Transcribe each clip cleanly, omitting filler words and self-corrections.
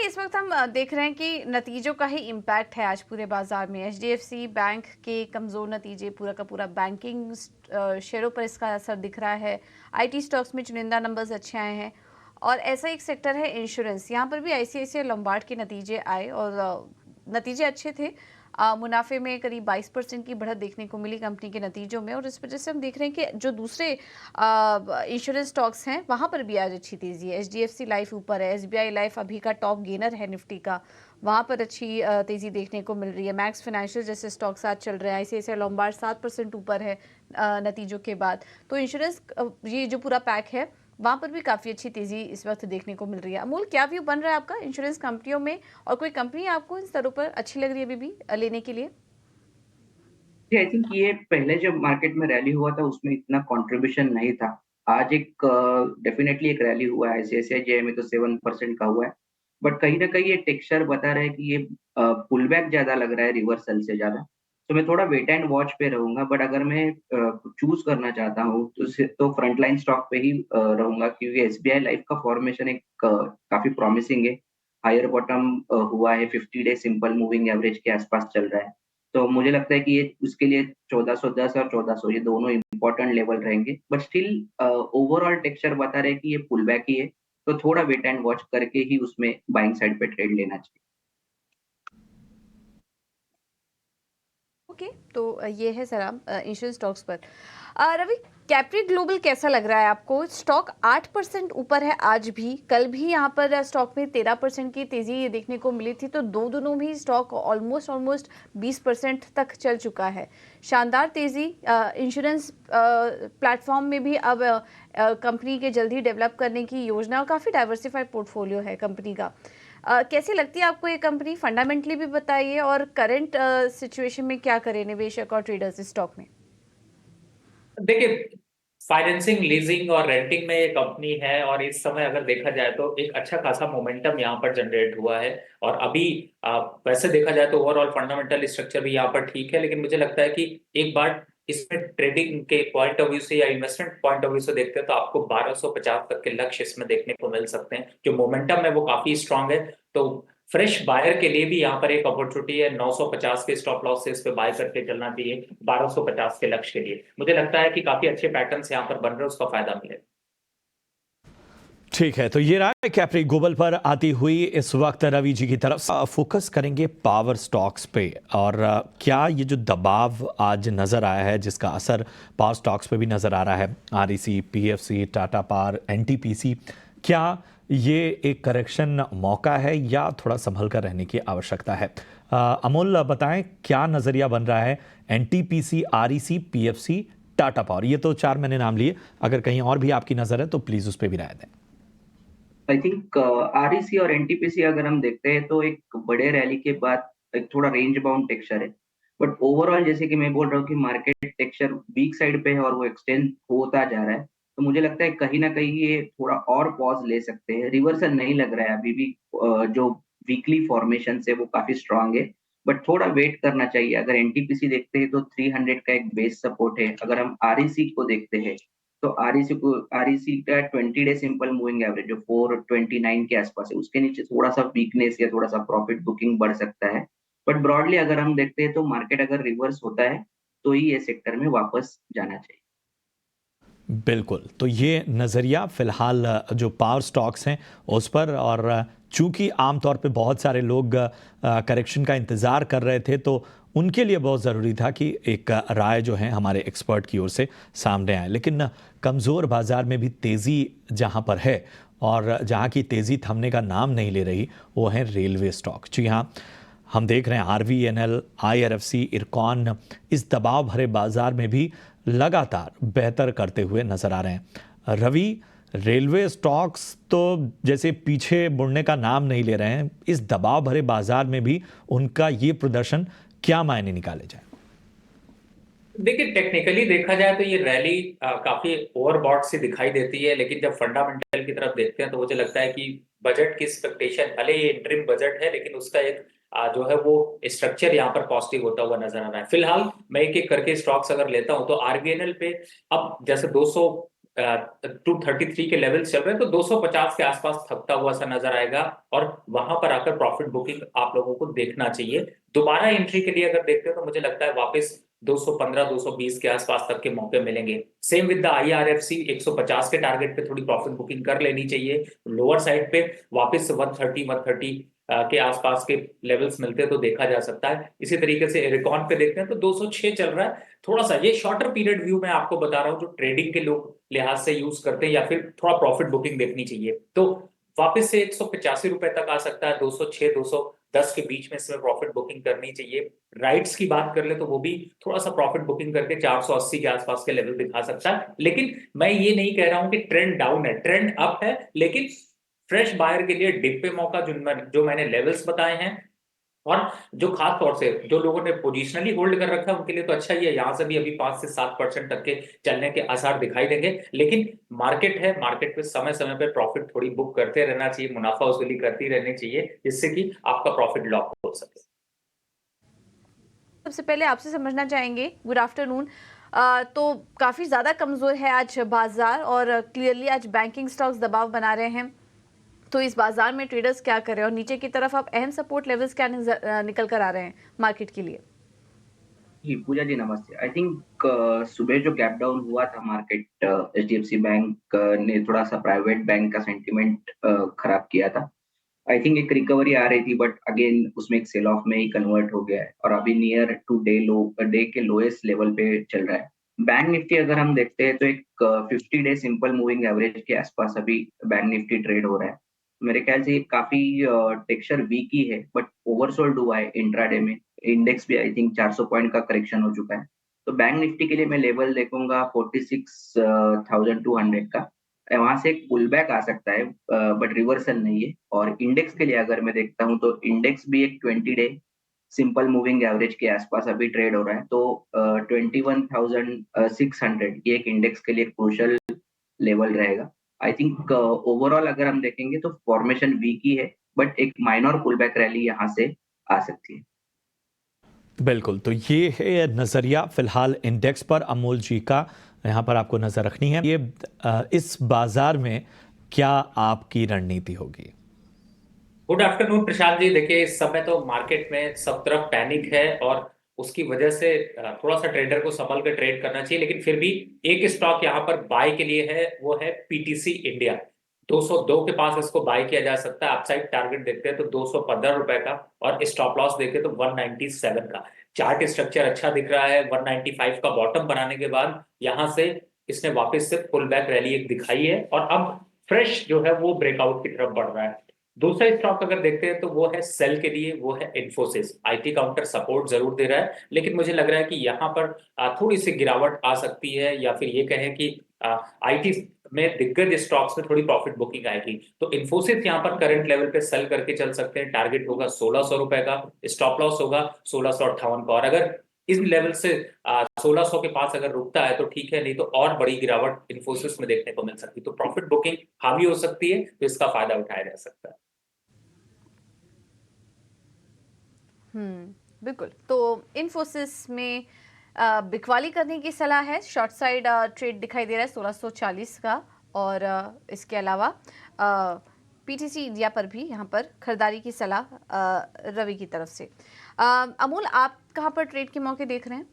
इस वक्त हम देख रहे हैं कि नतीजों का ही इम्पैक्ट है आज पूरे बाजार में। एचडीएफसी बैंक के कमज़ोर नतीजे, पूरा का पूरा बैंकिंग शेयरों पर इसका असर दिख रहा है। आईटी स्टॉक्स में चुनिंदा नंबर्स अच्छे आए हैं और ऐसा एक सेक्टर है इंश्योरेंस। यहाँ पर भी आईसीआईसीआई लोम्बार्ड के नतीजे आए और नतीजे अच्छे थे। मुनाफे में करीब 22% की बढ़त देखने को मिली कंपनी के नतीजों में, और इस वजह से हम देख रहे हैं कि जो दूसरे इंश्योरेंस स्टॉक्स हैं वहाँ पर भी आज अच्छी तेज़ी है। एचडीएफसी लाइफ ऊपर है, एसबीआई लाइफ अभी का टॉप गेनर है निफ्टी का, वहाँ पर अच्छी तेज़ी देखने को मिल रही है। मैक्स फाइनेंशियल जैसे स्टॉक्स आज चल रहे हैं। आईसीआईसीआई लोम्बार्ड 7% ऊपर है नतीजों के बाद। तो इंश्योरेंस ये जो पूरा पैक है वहाँ पर भी काफ़ी अच्छी तेज़ी इस वक्त देखने को मिल रही है। अमूल, क्या व्यू बन रहा है आपका इंश्योरेंस कंपनियों में, और कोई कंपनी आपको इन स्तरों पर अच्छी लग रही है अभी भी लेने के लिए? जी, आई थिंक ये पहले जब मार्केट में रैली हुआ था उसमें इतना कंट्रीब्यूशन नहीं था। आज एक डेफिनिटली एक रैली हुआ है, आईसीआईसीआई जेआई में तो 7% का हुआ है। बट कहीं न कहीं ये टेक्सचर बता रहा है कि ये पुल बैक ज़्यादा लग रहा है रिवर्सल से ज़्यादा। तो मैं थोड़ा वेट एंड वॉच पे रहूँगा, बट अगर मैं चूज़ करना चाहता हूँ तो फ्रंटलाइन स्टॉक पे ही रहूँगा, क्योंकि एसबीआई लाइफ का फॉर्मेशन एक काफ़ी प्रॉमिसिंग है। हायर बॉटम हुआ है, 50 डे सिंपल मूविंग एवरेज के आसपास चल रहा है। तो मुझे लगता है कि ये उसके लिए 1410 और 1400 ये दोनों इम्पोर्टेंट लेवल रहेंगे। बट स्टिल ओवरऑल टेक्सचर बता रहे हैं कि ये पुल बैक ही है, तो थोड़ा वेट एंड वॉच करके ही उसमें बाइंग साइड पे ट्रेड लेना चाहिए। ओके, तो ये है जरा इंश्योरेंस स्टॉक्स पर। रवि, कैप्री ग्लोबल कैसा लग रहा है आपको? स्टॉक 8% ऊपर है आज भी। कल भी यहाँ पर स्टॉक में 13% की तेजी ये देखने को मिली थी, तो दोनों भी स्टॉक ऑलमोस्ट 20% तक चल चुका है। शानदार तेजी इंश्योरेंस प्लेटफॉर्म में भी अब कंपनी के जल्दी डेवलप करने की योजना, और काफ़ी डाइवर्सिफाइड पोर्टफोलियो है कंपनी का। कैसी लगती है आपको ये कंपनी? फंडामेंटली भी बताइए, और करंट सिचुएशन में क्या करें निवेशक और ट्रेडर्स इस स्टॉक में? देखिए, फाइनेंसिंग, लीजिंग और रेंटिंग में ये कंपनी है और इस समय अगर देखा जाए तो एक अच्छा खासा मोमेंटम यहाँ पर जनरेट हुआ है। और अभी वैसे देखा जाए तो ओवरऑल फंडामेंटल स्ट्रक्चर भी यहाँ पर ठीक है, लेकिन मुझे लगता है कि एक बार इसमें ट्रेडिंग के पॉइंट ऑफ व्यू से या इन्वेस्टमेंट पॉइंट ऑफ व्यू से देखते हैं तो आपको 1250 तक के लक्ष्य इसमें देखने को मिल सकते हैं। जो मोमेंटम है वो काफी स्ट्रांग है, तो फ्रेश बायर के लिए भी यहाँ पर एक अपॉर्चुनिटी है। 950 के स्टॉप लॉस से इस पे बाय करके चलना चाहिए 1250 के लक्ष्य के लिए। मुझे लगता है कि काफी अच्छे पैटर्न्स यहाँ पर बन रहे हैं, उसका फायदा मिले। ठीक है, तो ये रहा है कैप्री ग्लोबल पर आती हुई इस वक्त रवि जी की तरफ से। फोकस करेंगे पावर स्टॉक्स पे, और क्या ये जो दबाव आज नज़र आया है जिसका असर पावर स्टॉक्स पे भी नज़र आ रहा है, REC, PFC, Tata power, NTPC, क्या ये एक करेक्शन मौका है या थोड़ा संभल कर रहने की आवश्यकता है? अमोल, बताएं क्या नज़रिया बन रहा है NTPC, REC, PFC, Tata power? ये तो 4 मैंने नाम लिए, अगर कहीं और भी आपकी नज़र है तो प्लीज़ उस पर भी राय दें। आई थिंक आरईसी और एनटीपीसी अगर हम देखते हैं तो एक बड़े रैली के बाद एक थोड़ा रेंज बाउंड टेक्सचर है। बट ओवरऑल जैसे कि मैं बोल रहा हूँ कि मार्केट टेक्सचर वीक साइड पे है और वो एक्सटेंड होता जा रहा है। तो मुझे लगता है कहीं न कहीं ये थोड़ा और पॉज़ ले सकते हैं। रिवर्सल नहीं लग रहा है अभी भी, जो वीकली फॉर्मेशंस है वो काफ़ी स्ट्रॉन्ग है। बट थोड़ा वेट करना चाहिए। अगर एनटीपीसी देखते हैं तो 300 का एक बेस सपोर्ट है। अगर हम आरईसी को देखते हैं तो आरईसी का 20 डे सिंपल मूविंग एवरेज जो 429 के आसपास है, उसके नीचे थोड़ा-सा वीकनेस या थोड़ा-सा प्रॉफिट बुकिंग बढ़ सकता है। बट ब्रॉडली अगर हम देखते हैं तो मार्केट अगर रिवर्स होता है, तो ही ये सेक्टर में वापस जाना चाहिए। बिल्कुल, तो ये नज़रिया फ़िलहाल जो पावर स्टॉक्स हैं उस पर, और चूँकि आमतौर पे बहुत सारे लोग करेक्शन का इंतज़ार कर रहे थे, तो उनके लिए बहुत ज़रूरी था कि एक राय जो है हमारे एक्सपर्ट की ओर से सामने आए। लेकिन कमज़ोर बाज़ार में भी तेज़ी जहाँ पर है, और जहाँ की तेज़ी थमने का नाम नहीं ले रही, वो है रेलवे स्टॉक। जी हाँ, हम देख रहे हैं आरवीएनएल, आईआरएफसी, इरकॉन इस दबाव भरे बाज़ार में भी लगातार बेहतर करते हुए नजर आ रहे हैं। रवि, रेलवे स्टॉक्स तो जैसे पीछे मुड़ने का नाम नहीं ले रहे हैं, इस दबाव भरे बाजार में भी उनका ये प्रदर्शन क्या मायने निकाले जाए? देखिए, टेक्निकली देखा जाए तो ये रैली काफी ओवरबॉट सी दिखाई देती है, लेकिन जब फंडामेंटल की तरफ देखते हैं तो मुझे लगता है कि बजट की एक्सपेक्टेशन, भले ये इंटरिम बजट है लेकिन उसका एक जो है वो स्ट्रक्चर यहाँ पर पॉजिटिव होता हुआ नजर आ रहा है। फिलहाल मैं एक एक करके स्टॉक्स अगर लेता हूं तो आरबीएनएल पे अब जैसे 200 233 के लेवल चल रहे हैं, तो 250 के आसपास थकता हुआ सा नजर आएगा और वहां पर आकर प्रॉफिट बुकिंग आप लोगों को देखना चाहिए। दोबारा एंट्री के लिए अगर देखते हैं तो मुझे लगता है वापस 215 220 के आसपास तक के मौके मिलेंगे। सेम विद द IRFC 150 के टारगेट पे थोड़ी प्रॉफिट बुकिंग कर लेनी चाहिए। लोअर साइड पे वापस 130 के आसपास के लेवल्स मिलते हैं तो देखा जा सकता है। इसी तरीके से रिकॉन पे देखते हैं तो 206 चल रहा है। थोड़ा सा ये शॉर्टर पीरियड व्यू में आपको बता रहा हूं, जो ट्रेडिंग के लोग लिहाज से यूज करते हैं या फिर थोड़ा प्रॉफिट बुकिंग देखनी चाहिए, तो वापस से 185 रुपए तक आ सकता है। 206 210 के बीच में इसमें प्रॉफिट बुकिंग करनी चाहिए। राइट्स की बात कर ले तो वो भी थोड़ा सा प्रॉफिट बुकिंग करके 480 के आसपास के लेवल दिखा सकता है। लेकिन मैं ये नहीं कह रहा हूं कि ट्रेंड डाउन है, ट्रेंड अप है, लेकिन फ्रेश बायर के लिए डिप पे मौका जो मैंने लेवल्स बताए हैं, और जो खास तौर से जो लोगों ने पोजिशनली होल्ड कर रखा है उनके लिए तो अच्छा ही है। यहां से भी अभी 5 से 7% तक के चलने के आसार दिखाई देंगे। लेकिन मार्केट है, मार्केट पे समय समय पे प्रॉफिट थोड़ी बुक करते रहना चाहिए, मुनाफा वसूली करती रहनी चाहिए, जिससे कि आपका प्रॉफिट लॉक हो सके। सबसे पहले आपसे समझना चाहेंगे, गुड आफ्टरनून। तो काफ़ी ज़्यादा कमज़ोर है आज बाजार और क्लियरली आज बैंकिंग स्टॉक्स दबाव बना रहे हैं, तो इस बाजार में ट्रेडर्स क्या कर रहे हैं और नीचे की तरफ आप अहम सपोर्ट लेवल्स क्या निकल कर आ रहे हैं मार्केट के लिए? जी, पूजा जी नमस्ते। आई थिंक सुबह जो गैप डाउन हुआ था मार्केट, एचडीएफसी बैंक ने थोड़ा सा प्राइवेट बैंक का सेंटिमेंट खराब किया था। आई थिंक एक रिकवरी आ रही थी, बट अगेन उसमें एक सेल ऑफ में ही कन्वर्ट हो गया है और अभी नियर टू डे के लोएस्ट लेवल पे चल रहा है। बैंक निफ्टी अगर हम देखते हैं तो एक 50 डे सिंपल मूविंग एवरेज के आसपास अभी बैंक निफ्टी ट्रेड हो रहा है। मेरे ख्याल से ये काफी टेक्सचर वीक ही है, बट ओवरसोल्ड हुआ है इंट्राडे में। इंडेक्स भी आई थिंक 400 पॉइंट का करेक्शन हो चुका है। तो बैंक निफ्टी के लिए मैं लेवल देखूंगा 46,200 का। वहां से एक पुल बैक आ सकता है, बट रिवर्सल नहीं है। और इंडेक्स के लिए अगर मैं देखता हूँ तो इंडेक्स भी एक 20 डे सिंपल मूविंग एवरेज के आसपास अभी ट्रेड हो रहा है। तो 21,600 ये एक इंडेक्स के लिए क्रूशल लेवल रहेगा। आई थिंक ओवरऑल अगर हम देखेंगे तो फॉर्मेशन वीक ही है, बट एक माइनर पुल बैक रैली यहाँ से आ सकती है। बिल्कुल, तो ये है नज़रिया फ़िलहाल इंडेक्स पर अमोल जी का, यहाँ पर आपको नज़र रखनी है। ये इस बाज़ार में क्या आपकी रणनीति होगी? Good afternoon Prashant ji. देखिए, इस समय तो मार्केट में सब तरफ पैनिक है और उसकी वजह से थोड़ा सा ट्रेडर को संभल कर ट्रेड करना चाहिए। लेकिन फिर भी एक स्टॉक यहाँ पर बाय के लिए है, वो है पीटीसी इंडिया। 202 के पास इसको बाय किया जा सकता है। अपसाइड टारगेट देखते हैं तो 215 रुपए का, और स्टॉप लॉस देखें तो 197 का। चार्ट स्ट्रक्चर अच्छा दिख रहा है। 195 का बॉटम बनाने के बाद यहाँ से इसने वापस से पुल बैक रैली एक दिखाई है और अब फ्रेश जो है वो ब्रेकआउट की तरफ बढ़ रहा है। दूसरा स्टॉक अगर देखते हैं तो वो है सेल के लिए, वो है इन्फोसिस। आईटी काउंटर सपोर्ट जरूर दे रहा है, लेकिन मुझे लग रहा है कि यहाँ पर थोड़ी सी गिरावट आ सकती है, या फिर ये कहें कि आईटी में दिग्गज स्टॉक्स में थोड़ी प्रॉफिट बुकिंग आएगी। तो इन्फोसिस यहाँ पर करंट लेवल पे सेल करके चल सकते हैं। टारगेट होगा 1600 रुपए का, स्टॉप लॉस होगा 1658 का। और अगर इस लेवल से 1600 के पास अगर रुकता है तो ठीक है, नहीं तो और बड़ी गिरावट इन्फोसिस में देखने को मिल सकती है। तो प्रॉफिट बुकिंग हावी हो सकती है, तो इसका फायदा उठाया जा सकता है। बिल्कुल। तो इन्फोसिस में बिकवाली करने की सलाह है। शॉर्ट साइड ट्रेड दिखाई दे रहा है 1640 का, और इसके अलावा पीटीसी इंडिया पर भी यहाँ पर खरीदारी की सलाह रवि की तरफ से। अमूल, आप कहाँ पर ट्रेड के मौके देख रहे हैं?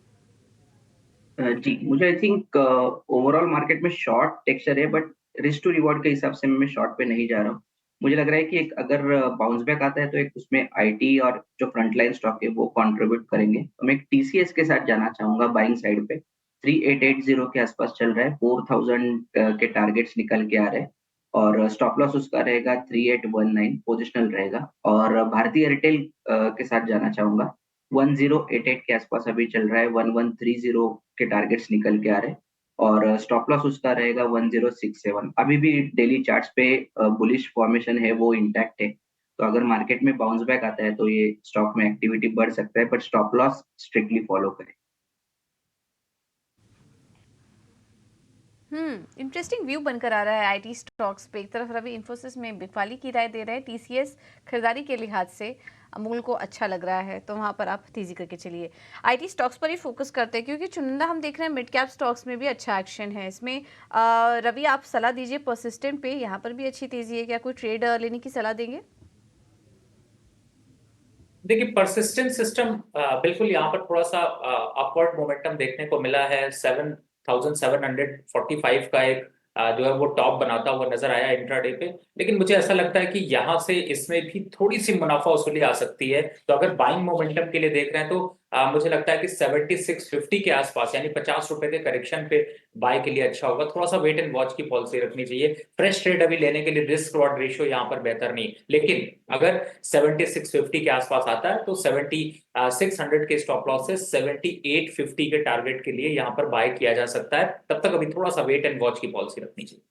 जी, मुझे आई थिंक ओवरऑल मार्केट में शॉर्ट टेक्सचर है, बट रिस्क टू रिवॉर्ड के हिसाब से मैं शॉर्ट पे नहीं जा रहा हूँ। मुझे लग रहा है कि एक अगर बाउंस बैक आता है तो एक उसमें आईटी और जो फ्रंटलाइन स्टॉक है वो कंट्रीब्यूट करेंगे। तो मैं एक टीसीएस के साथ जाना चाहूंगा बाइंग साइड पे। 3880 के आसपास चल रहा है। 4000 के टारगेट्स निकल के आ रहे हैं और स्टॉप लॉस उसका रहेगा 3819 पोजिशनल रहेगा। और भारतीय एयरटेल के साथ जाना चाहूंगा। 1088 के आसपास अभी चल रहा है। 1130 के टारगेट्स निकल के आ रहे हैं और स्टॉप लॉस उसका रहेगा 1067। अभी भी डेली चार्ट्स पे बुलिश फॉर्मेशन है वो इंटैक्ट है। तो अगर मार्केट में बाउंस बैक आता है तो ये स्टॉक में एक्टिविटी बढ़ सकता है, but stop loss strictly follow करें। इंटरेस्टिंग व्यू बनकर आ रहा है आईटी स्टॉक्स पे। एक तरफ रवि इंफोसिस में बिकवाली की राय दे रहे हैं, टीसीएस खरीदारी के लिहाज से अमूल को अच्छा लग रहा है, तो वहां पर आप तेजी करके चलिए। आईटी स्टॉक्स पर ही फोकस करते हैं क्योंकि चुनिंदा हम देख रहे हैं मिड कैप स्टॉक्स में भी अच्छा एक्शन है इसमें। रवि आप सलाह दीजिए परसिस्टेंट पे, यहाँ पर भी अच्छी तेजी है, क्या कोई ट्रेड लेने की सलाह देंगे? देखिए परसिस्टेंट सिस्टम बिल्कुल यहाँ पर थोड़ा सा अपवर्ड मोमेंटम देखने को मिला है। 7745 का एक जो है वो टॉप बनाता हुआ नजर आया इंट्राडे पे, लेकिन मुझे ऐसा लगता है कि यहाँ से इसमें भी थोड़ी सी मुनाफा वसूली आ सकती है। तो अगर बाइंग मोमेंटम के लिए देख रहे हैं तो मुझे लगता है कि 7650 के आसपास यानी 50 रुपए के करेक्शन पे बाय के लिए अच्छा होगा। थोड़ा सा वेट एंड वॉच की पॉलिसी रखनी चाहिए। फ्रेश ट्रेड अभी लेने के लिए रिस्क रिवॉर्ड रेशियो यहाँ पर बेहतर नहीं, लेकिन अगर 7650 के आसपास आता है तो 7600 के स्टॉप लॉस से 7850 के टारगेट के लिए यहाँ पर बाय किया जा सकता है। तब तक अभी थोड़ा सा वेट एंड वॉच की पॉलिसी रखनी चाहिए।